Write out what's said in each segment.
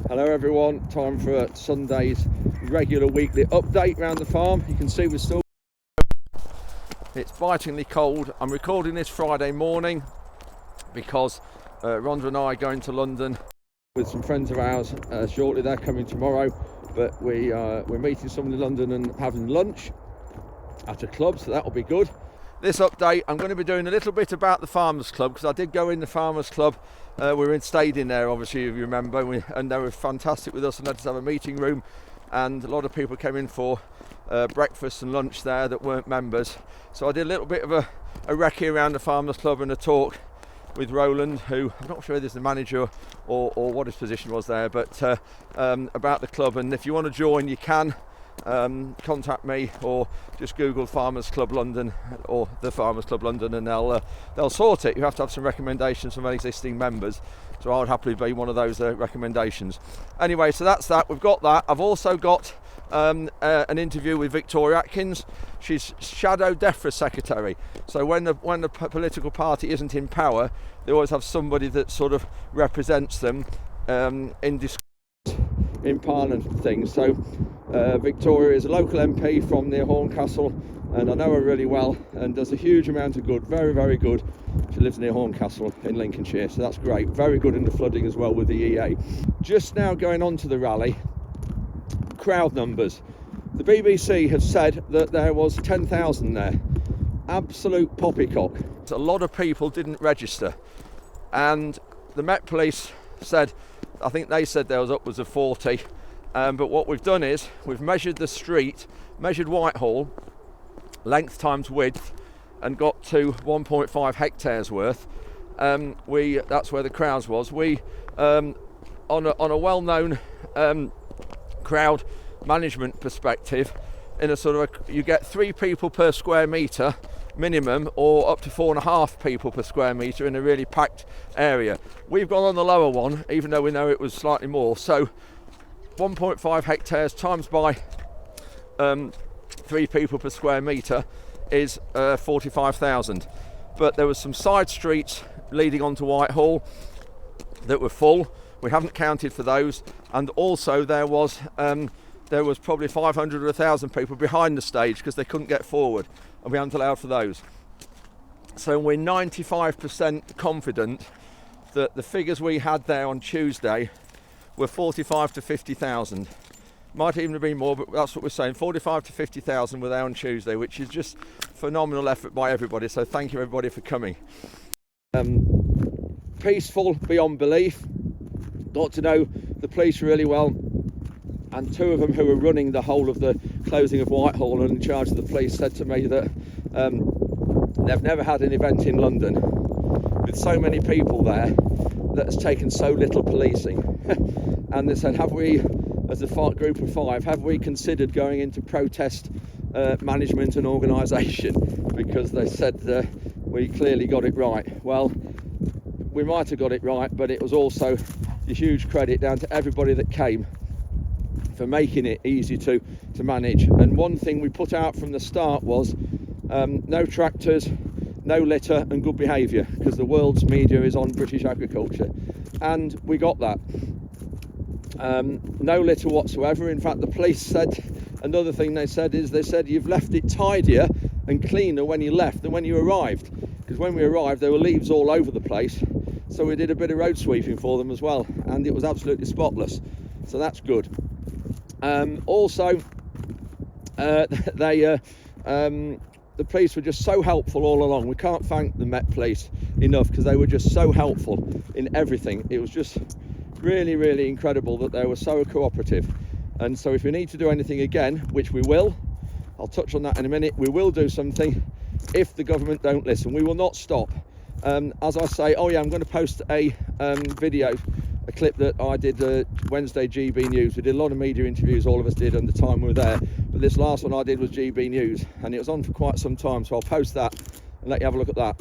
Hello everyone, time for Sunday's regular weekly update around the farm. You can see we're still... It's bitingly cold. I'm recording this Friday morning because Rhonda and I are going to London with some friends of ours shortly. They're coming tomorrow, but we're meeting someone in London and having lunch at a club, so that'll be good. This update, I'm going to be doing a little bit about the Farmers Club, because I did go in the Farmers Club. Stayed in there, obviously, if you remember, and they were fantastic with us and let us have a meeting room, and a lot of people came in for breakfast and lunch there that weren't members. So I did a little bit of a recce around the Farmers Club and a talk with Roland, who I'm not sure if he's the manager or what his position was there, but about the club. And if you want to join, you can. Contact me or just Google Farmers Club London or the Farmers Club London, and they'll sort it. You have to have some recommendations from existing members, so I would happily be one of those recommendations. Anyway, so that's that. We've got that. I've also got an interview with Victoria Atkins. She's shadow DEFRA secretary, so when the political party isn't in power, they always have somebody that sort of represents them in Parliament and things. So Victoria is a local MP from near Horncastle, and I know her really well and does a huge amount of good, very, very good. She lives near Horncastle in Lincolnshire, so that's great. Very good in the flooding as well with the EA. Just now going on to the rally, crowd numbers. The BBC have said that there was 10,000 there. Absolute poppycock. A lot of people didn't register, and the Met Police said, I think they said there was upwards of 40, but what we've done is we've measured the street, measured Whitehall, length times width, and got to 1.5 hectares worth. That's where the crowds was. We on a well-known crowd management perspective, in a sort of you get 3 people per square metre minimum, or up to 4.5 people per square metre in a really packed area. We've gone on the lower one, even though we know it was slightly more. So 1.5 hectares times by 3 people per square metre is 45,000. But there was some side streets leading onto Whitehall that were full. We haven't counted for those, and also there was probably 500 or 1,000 people behind the stage because they couldn't get forward, and we haven't allowed for those. So we're 95% confident that the figures we had there on Tuesday were 45 to 50,000. Might even have been more, but that's what we're saying. 45 to 50,000 were there on Tuesday, which is just phenomenal effort by everybody. So thank you everybody for coming. Peaceful beyond belief. Got to know the police really well, and 2 of them who were running the whole of the closing of Whitehall and in charge of the police said to me that they've never had an event in London with so many people there that has taken so little policing. And they said, have we, as a group of 5, have we considered going into protest management and organisation? Because they said we clearly got it right. Well, we might have got it right, but it was also a huge credit down to everybody that came for making it easy to manage. And one thing we put out from the start was no tractors, no litter, and good behaviour, because the world's media is on British agriculture, and we got that. No litter whatsoever. In fact, the police said, another thing they said you've left it tidier and cleaner when you left than when you arrived, because when we arrived there were leaves all over the place, so we did a bit of road sweeping for them as well, and it was absolutely spotless, so that's good. Also, the police were just so helpful all along. We can't thank the Met Police enough, because they were just so helpful in everything. It was just really, really incredible that they were so cooperative. And so if we need to do anything again, which we will, I'll touch on that in a minute, we will do something if the government don't listen. We will not stop. As I say, I'm going to post a video, a clip that I did Wednesday GB News. We did a lot of media interviews, all of us did, and the time we were there, but this last one I did was GB News, and it was on for quite some time, so I'll post that and let you have a look at that.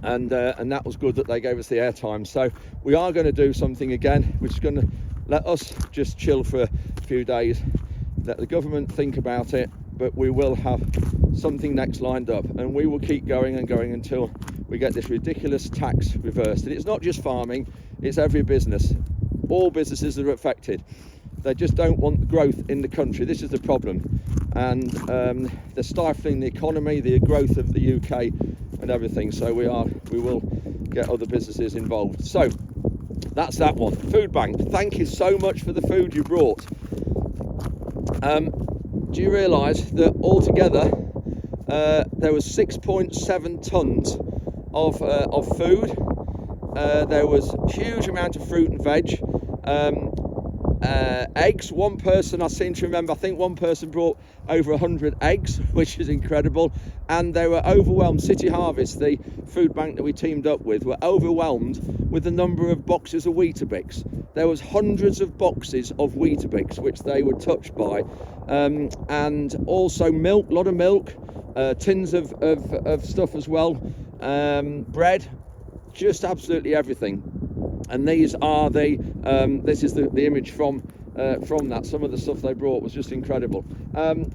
And that was good that they gave us the airtime. So we are going to do something again, which is going to let us just chill for a few days, let the government think about it, but we will have something next lined up, and we will keep going and going until we get this ridiculous tax reversed. And it's not just farming, it's every business. all businesses are affected. They just don't want the growth in the country. This is the problem. And they're stifling the economy, the growth of the UK and everything. So we will get other businesses involved. So that's that one. Food bank. Thank you so much for the food you brought. Do you realise that altogether there was 6.7 tonnes of food? There was a huge amount of fruit and veg. Eggs, one person, I seem to remember, I think one person brought over 100 eggs, which is incredible. And they were overwhelmed. City Harvest, the food bank that we teamed up with, were overwhelmed with the number of boxes of Weetabix. There was hundreds of boxes of Weetabix which they were touched by, and also milk, a lot of milk, tins of stuff as well, bread, just absolutely everything. And these are this is the image from that. Some of the stuff they brought was just incredible.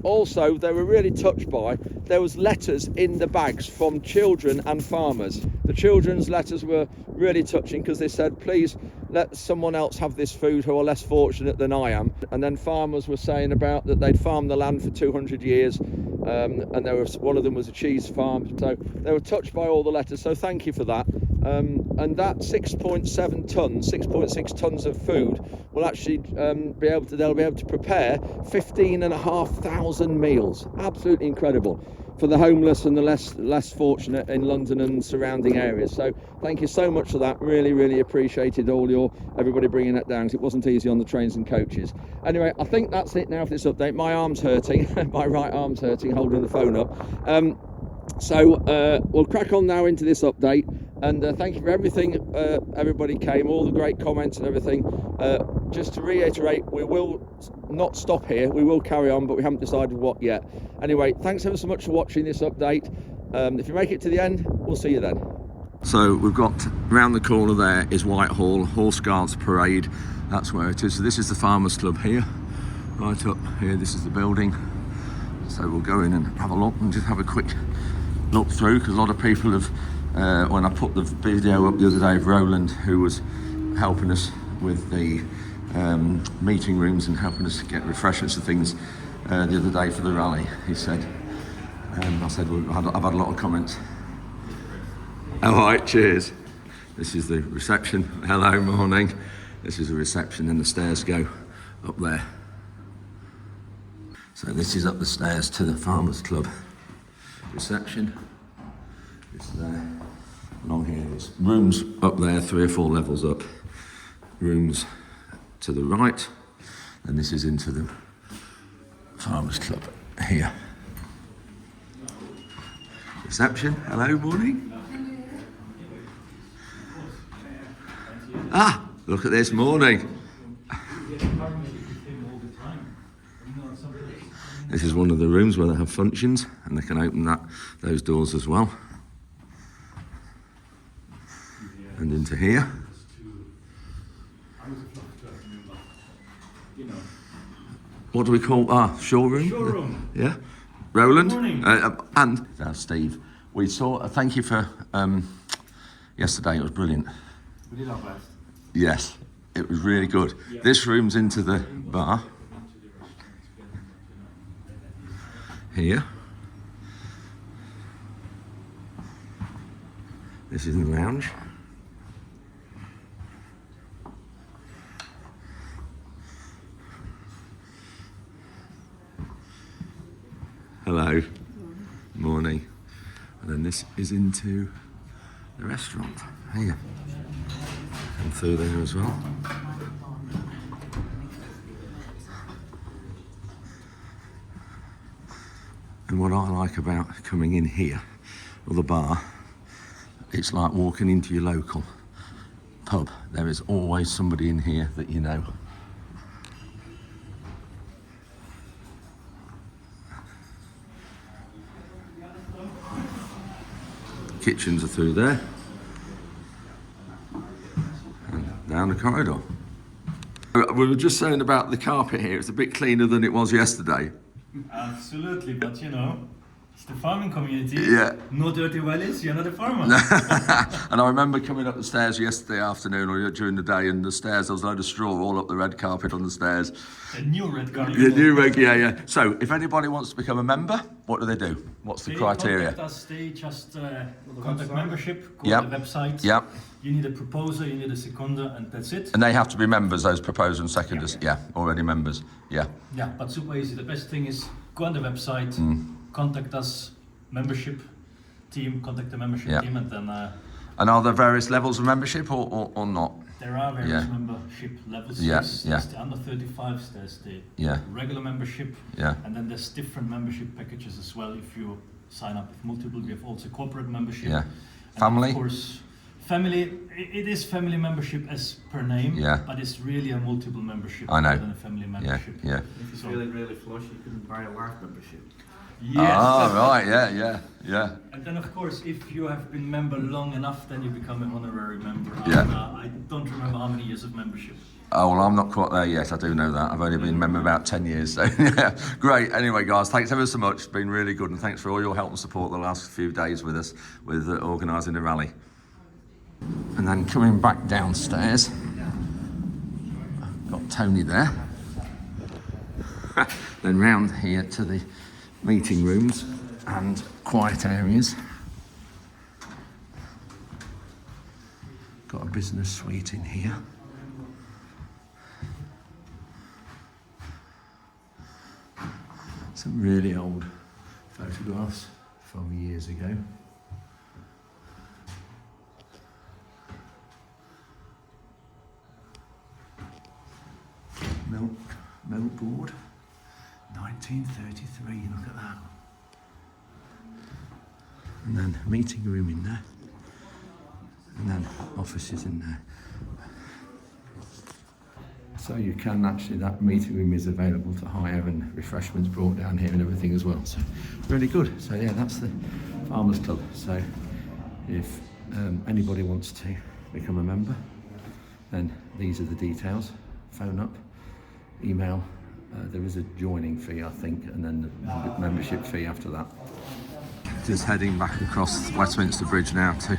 Also, they were really touched by, there was letters in the bags from children and farmers. The children's letters were really touching because they said, please let someone else have this food who are less fortunate than I am. And then farmers were saying about that they'd farmed the land for 200 years, and one of them was a cheese farm. So they were touched by all the letters, so thank you for that. And that 6.7 tons, 6.6 tons of food will actually they'll be able to prepare 15,500 meals. Absolutely incredible for the homeless and the less fortunate in London and surrounding areas. So thank you so much for that. Really appreciated everybody bringing that down, because it wasn't easy on the trains and coaches. Anyway, I think that's it now for this update. My arm's hurting, my right arm's hurting holding the phone up. So we'll crack on now into this update, and thank you for everything. Everybody came, all the great comments and everything. Just to reiterate, we will not stop here. We will carry on, but we haven't decided what yet. Anyway, thanks ever so much for watching this update. If you make it to the end, we'll see you then. So we've got round the corner there is Whitehall, Horse Guards Parade. That's where it is. So this is the Farmers Club here, right up here. This is the building. So we'll go in and have a look and just have a quick look through, because a lot of people have, when I put the video up the other day of Roland, who was helping us with the meeting rooms and helping us get refreshments and things the other day for the rally, he said, I said, well, I've had a lot of comments. All right, cheers. This is the reception. Hello, morning. This is the reception, and the stairs go up there. So this is up the stairs to the Farmers Club reception. It's there. Along here, there's rooms up there, 3 or 4 levels up. Rooms to the right, and this is into the Farmers Club here. Reception. Hello, morning. Ah, look at this, morning. This is one of the rooms where they have functions, and they can open those doors as well. And into here. What do we call showroom? Showroom. Yeah. Roland. Good morning. And Steve. We saw. Thank you for yesterday. It was brilliant. We did our best. Yes, it was really good. Yeah. This room's into the bar. Here. This is the lounge. Hello. Morning. And then this is into the restaurant. Here. And through there as well. And what I like about coming in here, or the bar, it's like walking into your local pub. There is always somebody in here that you know. Kitchens are through there. And down the corridor. We were just saying about the carpet here, it's a bit cleaner than it was yesterday. Absolutely, but you know, It's the farming community. Yeah. No dirty valleys, you're not a farmer. And I remember coming up the stairs yesterday afternoon or during the day, and the stairs, there was a load of straw all up the red carpet on the stairs. A new red carpet. The new red, yeah. So, if anybody wants to become a member, what do? What's the criteria? Contact us, they just contact membership, go Yep. to the website. Yep. You need a proposer, you need a seconder, and that's it. And they have to be members, those proposers and seconders. Yeah, already members. Yeah. Yeah, but super easy. The best thing is go on the website, contact us, membership team, contact the membership Yeah. team, and then And are there various levels of membership or not? there are various Yeah. membership levels. Yeah, There's the under 35s, there's the Yeah. regular membership, Yeah. and then there's different membership packages as well. If you sign up with multiple, we have also corporate membership. Yeah. And Family? Of course, family. It is family membership as per name. Yeah. But it's really a multiple membership I know. rather than a family Yeah, membership. yeah. If it's really flush, you can buy a life membership. Yes. Ah, right, yeah. And then, of course, if you have been member long enough, then you become an honorary member. Yeah. I don't remember how many years of membership. Oh, well, I'm not quite there yet, I do know that. I've only been a member about 10 years, so yeah. Great. Anyway, guys, thanks ever so much. It's been really good, and thanks for all your help and support the last few days with us, with organising the rally. And then coming back downstairs, got Tony there. Then round here to the meeting rooms and quiet areas. Got a business suite in here. Some really old photographs from years ago. Milk board, 1933, look at that. And then meeting room in there. And then offices in there. So you can actually, that meeting room is available to hire and refreshments brought down here and everything as well. So really good. So yeah, that's the Farmers Club. So if anybody wants to become a member, then these are the details. Phone up, email. There is a joining fee, I think, and then the membership fee after that. Just heading back across Westminster Bridge now to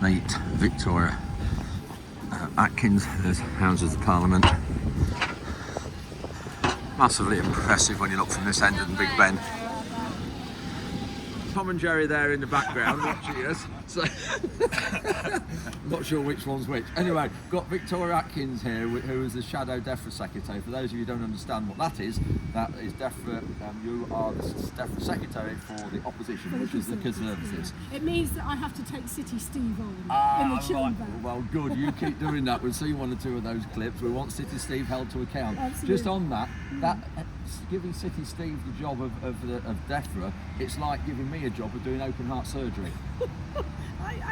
meet Victoria Atkins, the Houses of Parliament. Massively impressive when you look from this end of the Big Ben. Tom and Jerry there in the background watching us. So not sure which one's which. Anyway, got Victoria Atkins here, who is the Shadow DEFRA Secretary. For those of you who don't understand what that is DEFRA. You are the DEFRA Secretary for the opposition, which is the Conservatives. It means that I have to take City Steve on in the Right. chamber. Well, good. You keep doing that. We'll see one or two of those clips. We want City Steve held to account. Absolutely. Just on that giving City Steve the job of DEFRA, it's like giving me a job of doing open heart surgery.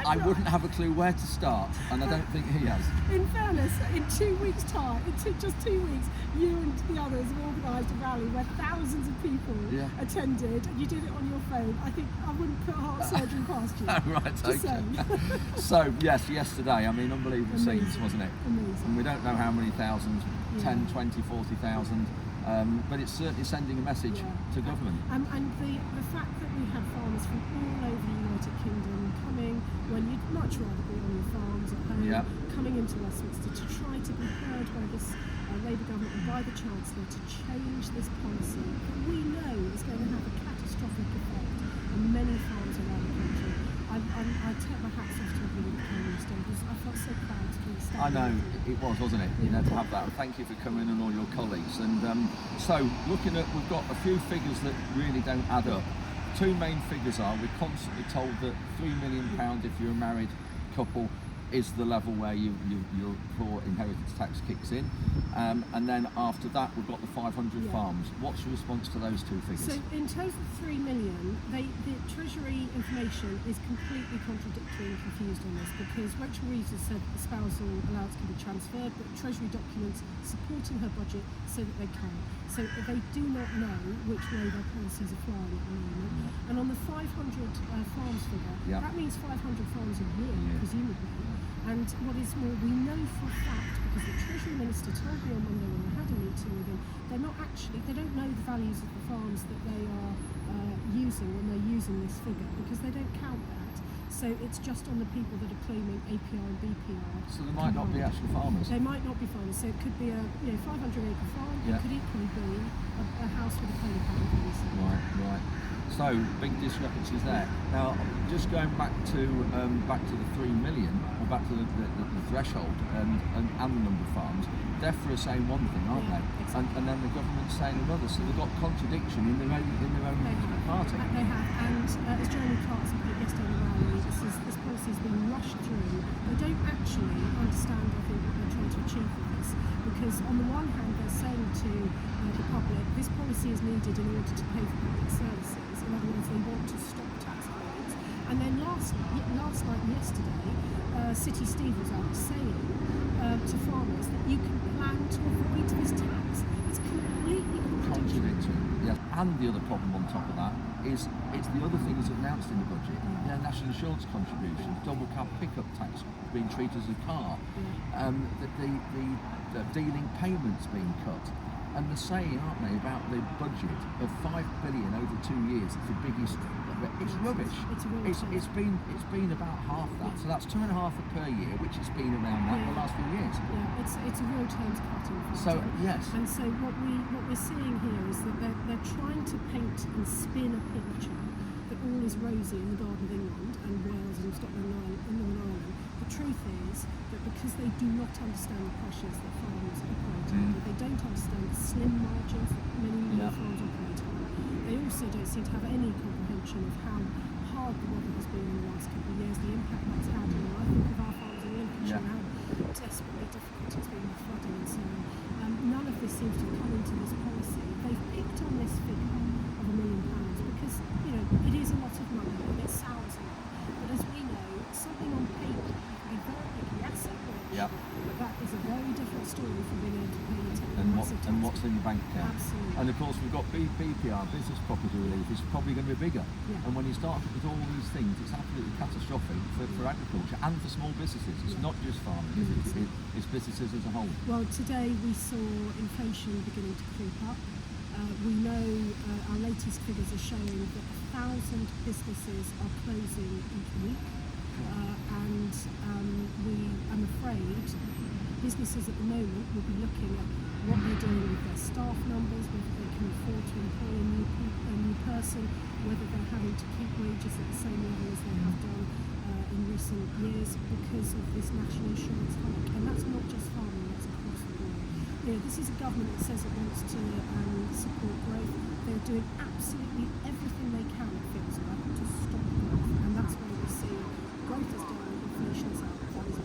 I wouldn't have a clue where to start, and I don't think he has. In fairness, in 2 weeks' time, just 2 weeks, you and the others have organised a rally where thousands of people attended, and you did it on your phone. I think I wouldn't put heart surgery past you. Right, Just okay. saying. So, yes, yesterday, I mean, unbelievable scenes, wasn't it? Amazing. And we don't know how many thousands, 10, 20, 40,000, but it's certainly sending a message to government. And the fact that we had farmers from all over the United Kingdom coming when you'd much rather be on your farms at home, coming into Westminster to try to be heard by this Labour government and by the Chancellor to change this policy that we know is going to have a catastrophic effect on many farms around the country. I take my hats off to everyone that came yesterday because I felt so proud to be standing. I know, with you. it was, wasn't it? You know, to have that. Thank you for coming and all your colleagues. And so, looking at, we've got a few figures that really don't add up. Two main figures are, we're constantly told that £3 million if you're a married couple is the level where your poor inheritance tax kicks in. And then after that, we've got the 500 farms. What's your response to those two figures? So in terms of 3 million, the Treasury information is completely contradictory and confused on this because Rachel Reeves has said the spousal allowance can be transferred, but Treasury documents supporting her budget so that they can. So they do not know which way their policies are flying at the moment. And on the 500 farms figure, that means 500 farms a year, presumably. And what is more, we know for a fact, because the Treasury Minister told me on Monday when I had a meeting with him, they don't know the values of the farms that they are using when they're using this figure, because they don't count that. So it's just on the people that are claiming APR and BPR. So there might not be actual farmers. They might not be farmers. So it could be a 500-acre farm. Yeah. It could equally be a house with a pony paddock on the side. Right. So big discrepancies there. Now, just going back to the 3 million, or back to the threshold and the number of farms, DEFRA are saying one thing, aren't Yeah, they? exactly. And then the government's saying another. So they've got contradiction in their own party. They have, and as Jeremy Clarkson put it yesterday in the rally, this policy has been rushed through. They don't actually understand, I think, what they're trying to achieve with this, because on the one hand they're saying to the public, this policy is needed in order to pay for public services. In other words, they want to stop tax avoidance. And then last night and yesterday, City Steve was out saying to farmers that you can plan to avoid this tax. It's completely Contradictory. Yeah. And the other problem on top of that is it's the other things announced in the budget. National insurance contribution, double cab pickup tax being treated as a car, the dealing payments being cut. And they're saying, aren't they, about the budget of 5 billion over 2 years, it's the biggest. It's rubbish. It's been about half that. So that's 2.5 per year, which has been around that the last few years. Yeah, it's a real terms cutting. So yes. And so what we're seeing here is that they're trying to paint and spin a picture that all is rosy in the Garden of England and Wales and Scotland and Northern Ireland. The truth is that because they do not understand the pressures that farmers operate under, they don't understand the slim margins that many farms operate on. They also don't seem to have any comprehension of how hard the weather has been in the last couple of years, the impact that's had on the life of our farms in Lincolnshire, and how desperately difficult it's been with flooding and so on. None of this seems to have come into this policy. They've picked on this figure of £1 million because, it is a lot of money and it sounds a lot. But as we know, something on paper can be very asset rich, but that is a very different story from being able to pay your tax. And what's in your bank account. Absolutely. And of course we've got BPR, business property relief, is probably going to be bigger. Yeah. And when you start with all these things, it's absolutely catastrophic for agriculture and for small businesses. It's not just farming, it's businesses as a whole. Well, today we saw inflation beginning to creep up. We know our latest figures are showing that 1,000 businesses are closing each week. And I'm afraid businesses at the moment will be looking at what they're doing with their staff numbers, whether they can afford to employ a new person, whether they're having to keep wages at the same level as they have done in recent years because of this national insurance hike. And that's not just farming, that's across the board. This is a government that says it wants to support growth. They're doing absolutely everything they can, it feels like, to stop growth. And that's where we see growth is down, inflation is up.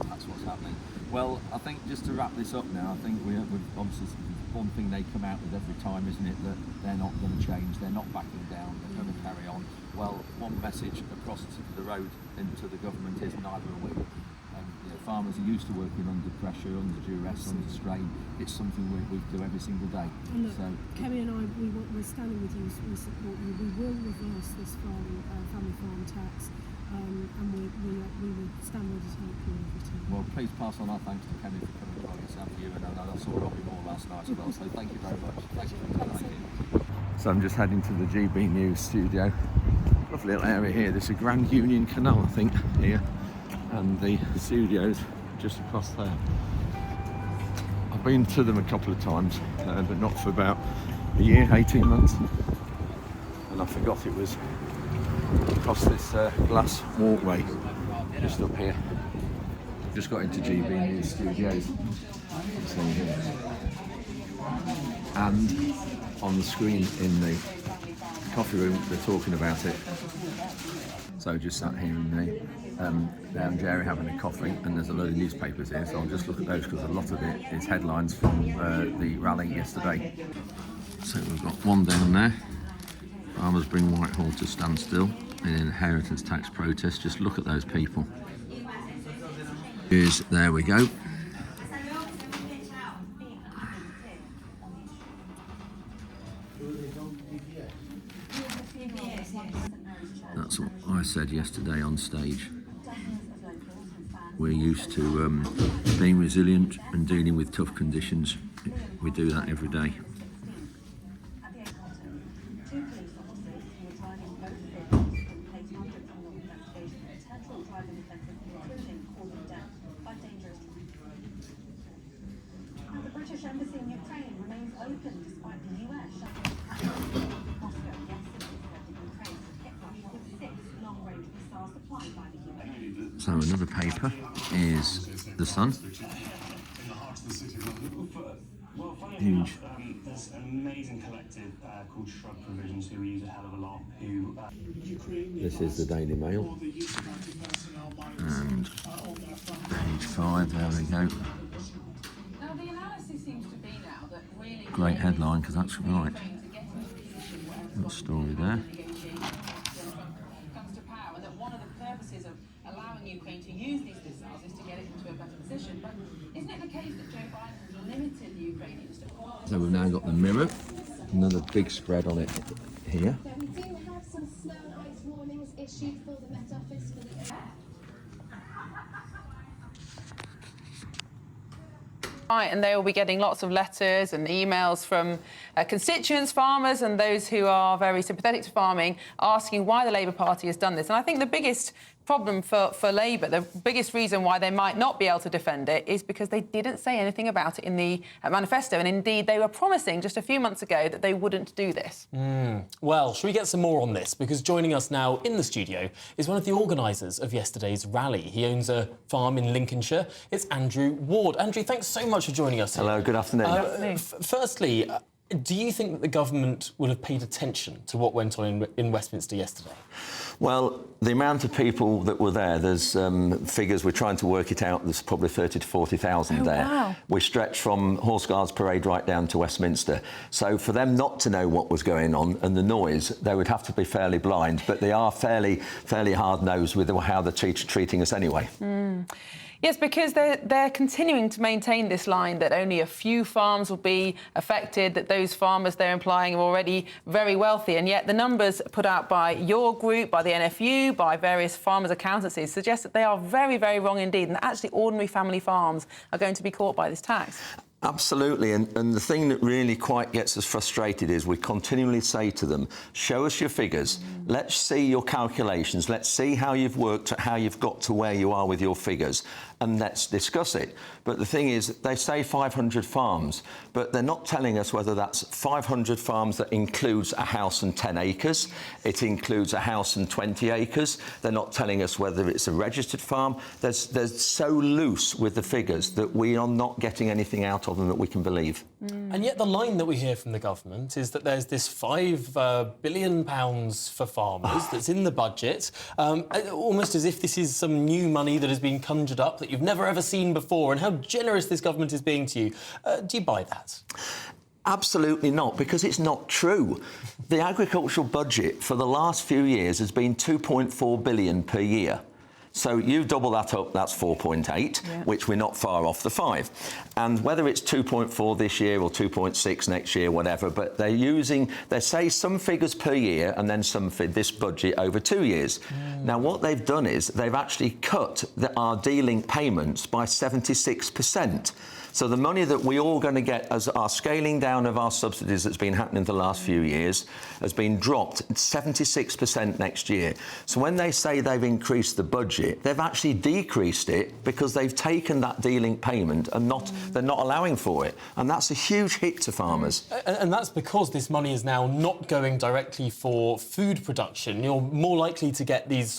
That's what's happening. Well, I think just to wrap this up now, I think we've obviously one thing they come out with every time, isn't it, that they're not going to change, they're not backing down, they're going to carry on. Well, one message across the road into the government is neither are we. Farmers are used to working under pressure, under duress, under strain. It's something we do every single day. And look, So, Kemi and I, we're standing with you, we support you. We will reverse this family farm tax, and we will stand ready to help you every time. well, please pass on our thanks to Kenny for coming by yourself for you, and I saw Robbie Moore last night as well, so thank you very much. Thank you. So I'm just heading to the GB News studio. Lovely little area here. There's a Grand Union Canal, I think, here, and the studio's just across there. I've been to them a couple of times, but not for about a year, 18 months, and I forgot it was across this glass walkway just up here. Just got into GB News studios, and on the screen in the coffee room they're talking about it. So just sat here in the down Jerry having a coffee, and there's a load of newspapers here, so I'll just look at those because a lot of it is headlines from the rally yesterday. So we've got one down there. Farmers bring Whitehall to standstill in inheritance tax protest. Just look at those people. There we go. That's what I said yesterday on stage. We're used to being resilient and dealing with tough conditions. We do that every day. The British Embassy in Ukraine remains open despite the US shutting Moscow yesterday said that Ukraine has hit Russia with 6 long-range missiles supplied by the US. So another paper is The Sun. Huge. There's an amazing collective called Shrub Provisions who we use a hell of a lot. This is the Daily Mail. And page 5, there we go. Now, the analysis seems to be now that really Great headline, because that's right. Got a story there. comes to power, that one of the purposes of allowing Ukraine to use these missiles is to get it into a better position. But isn't it the case that Joe Biden has limited the Ukrainians to... So we've now got the Mirror, another big spread on it here. So we do have some snow and ice warnings issued for the Met Office for the... Right, and they will be getting lots of letters and emails from constituents, farmers, and those who are very sympathetic to farming, asking why the Labour Party has done this. And I think the biggest problem for Labour, the biggest reason why they might not be able to defend it, is because they didn't say anything about it in the manifesto. And indeed, they were promising just a few months ago that they wouldn't do this. Well, shall we get some more on this? Because joining us now in the studio is one of the organisers of yesterday's rally. He owns a farm in Lincolnshire. It's Andrew Ward. Andrew, thanks so much for joining us. Hello, good afternoon. Firstly, do you think that the government would have paid attention to what went on in Westminster yesterday? Well, the amount of people that were there, there's figures, we're trying to work it out, there's probably 30 to 40,000 there. Wow. We stretch from Horse Guards Parade right down to Westminster. So for them not to know what was going on and the noise, they would have to be fairly blind, but they are fairly hard-nosed with how they're treating us anyway. Yes, because they're continuing to maintain this line that only a few farms will be affected, that those farmers they're implying are already very wealthy, and yet the numbers put out by your group, by the NFU, by various farmers' accountancies suggest that they are very, very wrong indeed, and that actually ordinary family farms are going to be caught by this tax. Absolutely, and the thing that really quite gets us frustrated is we continually say to them, show us your figures, let's see your calculations, let's see how you've worked, how you've got to where you are with your figures, and let's discuss it. But the thing is, they say 500 farms, but they're not telling us whether that's 500 farms that includes a house and 10 acres, it includes a house and 20 acres, they're not telling us whether it's a registered farm. They're so loose with the figures that we are not getting anything out of them that we can believe. And yet the line that we hear from the government is that there's this £5 billion for farmers that's in the budget, almost as if this is some new money that has been conjured up that you've never ever seen before, and how generous this government is being to you. Do you buy that? Absolutely not, because it's not true. The agricultural budget for the last few years has been £2.4 billion per year. So you double that up, that's 4.8, which we're not far off the 5. And whether it's 2.4 this year or 2.6 next year, whatever, but they say some figures per year and then some for this budget over 2 years. Now, what they've done is they've actually cut our D-Link payments by 76%. So the money that we're all going to get as our scaling down of our subsidies that's been happening the last few years has been dropped 76% next year. So when they say they've increased the budget, they've actually decreased it because they've taken that D-Link payment and they're not allowing for it. And that's a huge hit to farmers. And that's because this money is now not going directly for food production. You're more likely to get this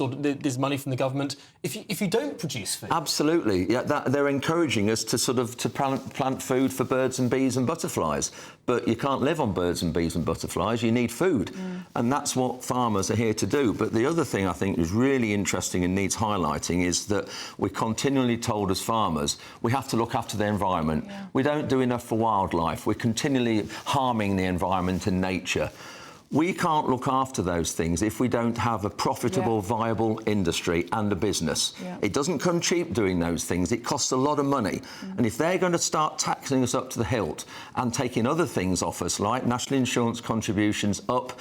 money from the government if you don't produce food. Absolutely. Yeah, they're encouraging us to plant food for birds and bees and butterflies. But you can't live on birds and bees and butterflies. You need food. And that's what farmers are here to do. But the other thing I think is really interesting and needs highlighting is that we're continually told as farmers we have to look after the environment. We don't do enough for wildlife. We're continually harming the environment and nature. We can't look after those things if we don't have a profitable, viable industry and a business. It doesn't come cheap doing those things. It costs a lot of money. And if they're going to start taxing us up to the hilt and taking other things off us, like national insurance contributions up,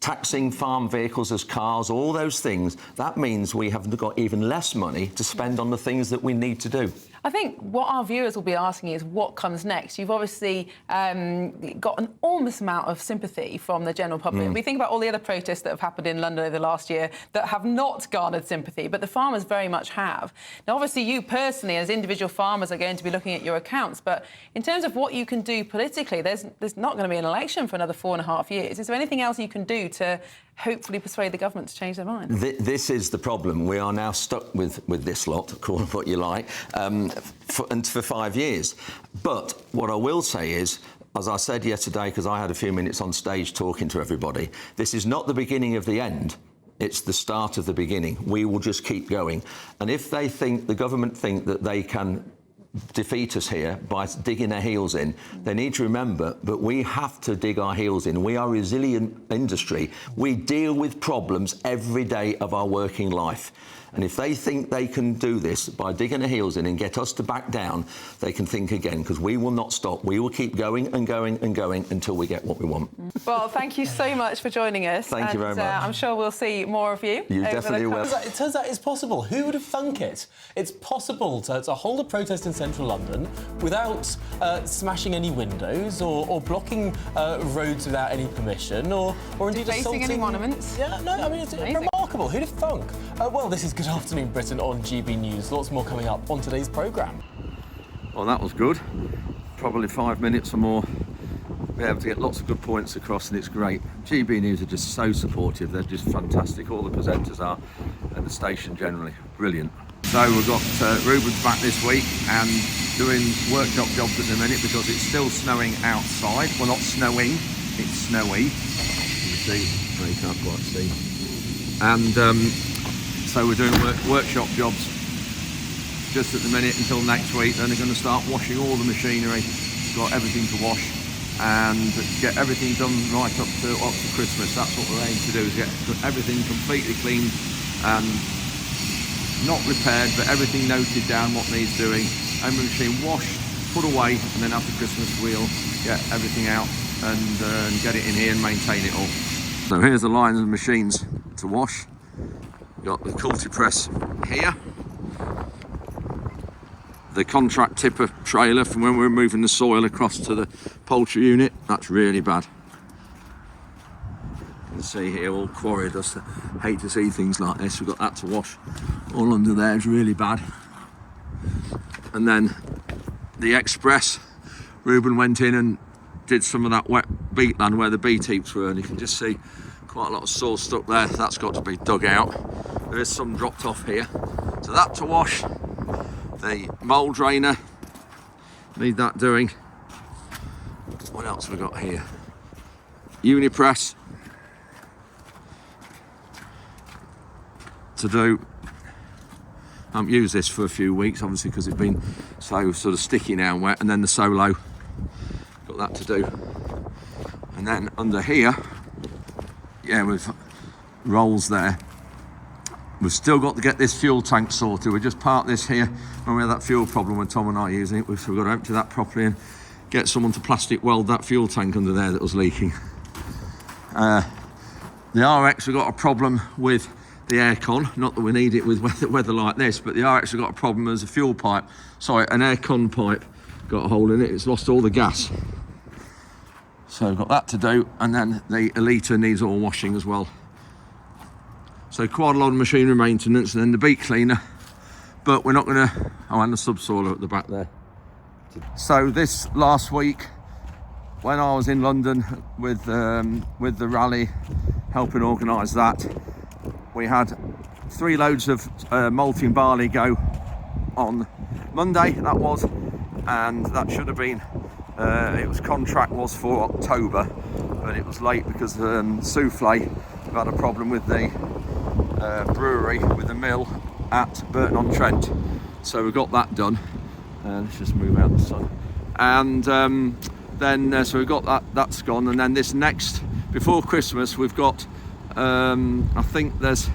taxing farm vehicles as cars, all those things, that means we have got even less money to spend on the things that we need to do. I think what our viewers will be asking is what comes next. You've obviously got an enormous amount of sympathy from the general public. We think about all the other protests that have happened in London over the last year that have not garnered sympathy, but the farmers very much have. Now, obviously, you personally, as individual farmers, are going to be looking at your accounts, but in terms of what you can do politically, there's not going to be an election for another 4.5 years. Is there anything else you can do to hopefully persuade the government to change their mind? This is the problem. We are now stuck with this lot, call it what you like, for 5 years. But what I will say is, as I said yesterday, because I had a few minutes on stage talking to everybody, this is not the beginning of the end. It's the start of the beginning. We will just keep going. And if they think, the government think that they can defeat us here by digging their heels in, they need to remember that we have to dig our heels in. We are a resilient industry. We deal with problems every day of our working life. And if they think they can do this by digging their heels in and get us to back down, they can think again, because we will not stop. We will keep going and going and going until we get what we want. Well, thank you so much for joining us. Thank you very much. I'm sure we'll see more of you. You definitely will. It turns out it's possible. Who would have thunk it? It's possible to hold a protest in central London without smashing any windows or blocking roads without any permission or indeed defacing any monuments. Yeah, no, I mean, it's remarkable. Who'd have thunk? Well, this is Good Afternoon Britain on GB News. Lots more coming up on today's programme. Well, that was good. Probably 5 minutes or more. Be able to get lots of good points across, and it's great. GB News are just so supportive. They're just fantastic. All the presenters are, and the station generally. Brilliant. So we've got Ruben's back this week and doing workshop jobs at the minute because it's still snowing outside. Well, not snowing, it's snowy. You can see, well, you can't quite see. And so we're doing workshop jobs just at the minute until next week. Then they're going to start washing all the machinery. Got everything to wash and get everything done right up to Christmas. That's what we're aiming to do, is get everything completely cleaned and not repaired, but everything noted down what needs doing. Every machine washed, put away, and then after Christmas we'll get everything out and get it in here and maintain it all. So here's the lines of machines to wash. Got the Culti Press here, the contract tipper trailer from when we were moving the soil across to the poultry unit. That's really bad. You can see here all quarry dust. I hate to see things like this. We've got that to wash. All under there is really bad. And then the Express, Ruben went in and did some of that wet beet land where the beet heaps were, and you can just see quite a lot of soil stuck there. That's got to be dug out. There is some dropped off here. So that to wash. The mould drainer, need that doing. What else have we got here? Unipress to do. I haven't used this for a few weeks, obviously, because it's been so sort of sticky now and wet. And then the Solo, got that to do. And then under here, yeah, with rolls there. We've still got to get this fuel tank sorted. We just parked this here when we had that fuel problem when Tom and I were using it. We've got to empty that properly and get someone to plastic weld that fuel tank under there that was leaking. The RX, we've got a problem with the aircon. Not that we need it with weather like this, but the RX have got a problem. There's a fuel pipe, sorry, an aircon pipe got a hole in it. It's lost all the gas. So we've got that to do, and then the Elita needs all washing as well. So quite a lot of machinery maintenance, and then the beet cleaner. But we're not going to... Oh, and the subsoiler at the back there. So this last week, when I was in London with the rally, helping organise that, we had 3 loads of malting barley go on Monday, that was, and that should have been... it was contract was for October, but it was late because Souffle have had a problem with the brewery, with the mill at Burton-on-Trent. So we got that done. Let's just move out the sun. And then so we've got that's gone. And then this next, before Christmas, we've got I think there's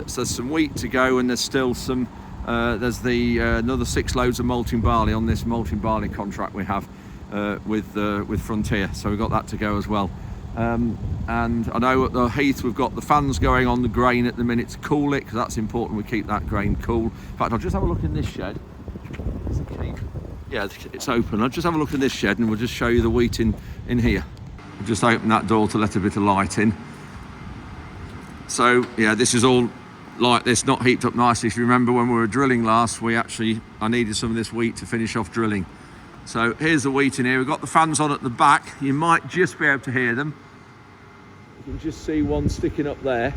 some wheat to go, and there's still some there's the another 6 loads of malting barley on this malting barley contract we have with Frontier. So we've got that to go as well. And I know at the Heath we've got the fans going on the grain at the minute to cool it, because that's important we keep that grain cool. In fact, I'll just have a look in this shed. Is the key? Yeah, it's open. I'll just have a look in this shed and we'll just show you the wheat in here. I'll just open that door to let a bit of light in. So yeah, this is all like this, not heaped up nicely. If you remember when we were drilling last, I needed some of this wheat to finish off drilling. So here's the wheat in here. We've got the fans on at the back. You might just be able to hear them. You can just see one sticking up there.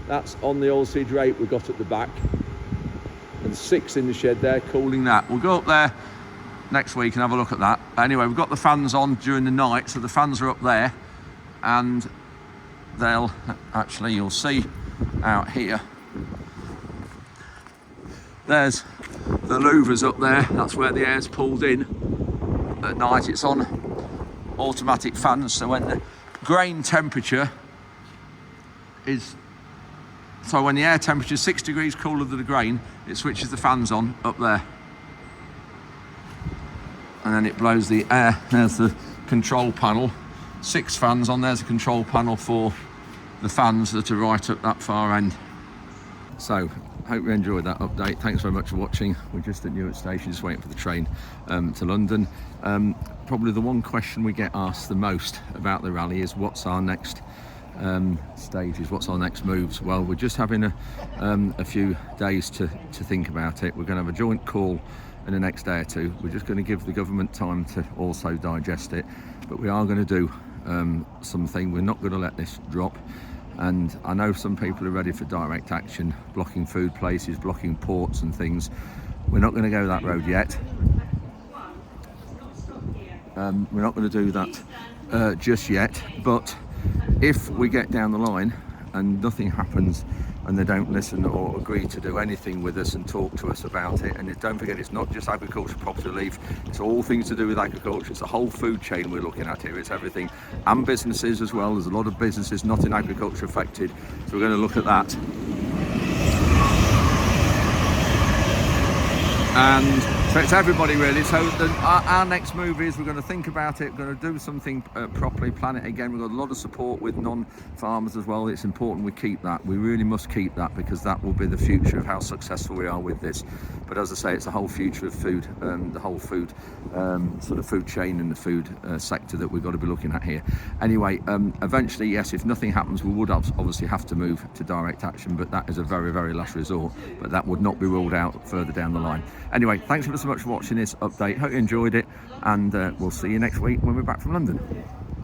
That's on the oilseed rape we've got at the back. And 6 in the shed there, cooling that. We'll go up there next week and have a look at that. Anyway, we've got the fans on during the night, so the fans are up there. And they'll, actually you'll see out here. There's the louvers up there. That's where the air's pulled in. At night it's on automatic fans, so when the grain temperature is, so when the air temperature is 6 degrees cooler than the grain, it switches the fans on up there. And then it blows the air. There's the control panel. 6 fans on, there's a control panel for the fans that are right up that far end. So, hope you enjoyed that update. Thanks very much for watching. We're just at Newark Station, just waiting for the train to London. Probably the one question we get asked the most about the rally is what's our next stages, what's our next moves? Well, we're just having a few days to think about it. We're going to have a joint call in the next day or two. We're just going to give the government time to also digest it, but we are going to do something. We're not going to let this drop. And I know some people are ready for direct action, blocking food places, blocking ports and things. We're not going to go that road yet. We're not going to do that just yet, but if we get down the line and nothing happens and they don't listen or agree to do anything with us and talk to us about it, and don't forget, it's not just agriculture, property relief, it's all things to do with agriculture. It's the whole food chain we're looking at here. It's everything, and businesses as well. There's a lot of businesses not in agriculture affected, so we're going to look at that. And so it's everybody really. So our next move is we're going to think about it, we're going to do something properly, plan it again. We've got a lot of support with non-farmers as well. It's important we keep that. We really must keep that, because that will be the future of how successful we are with this. But as I say, it's the whole future of food, the whole food sort of food chain and the food sector that we've got to be looking at here. Anyway, eventually, yes, if nothing happens, we would obviously have to move to direct action, but that is a very, very last resort. But that would not be ruled out further down the line. Anyway, thanks ever so much for watching this update. Hope you enjoyed it, and we'll see you next week when we're back from London.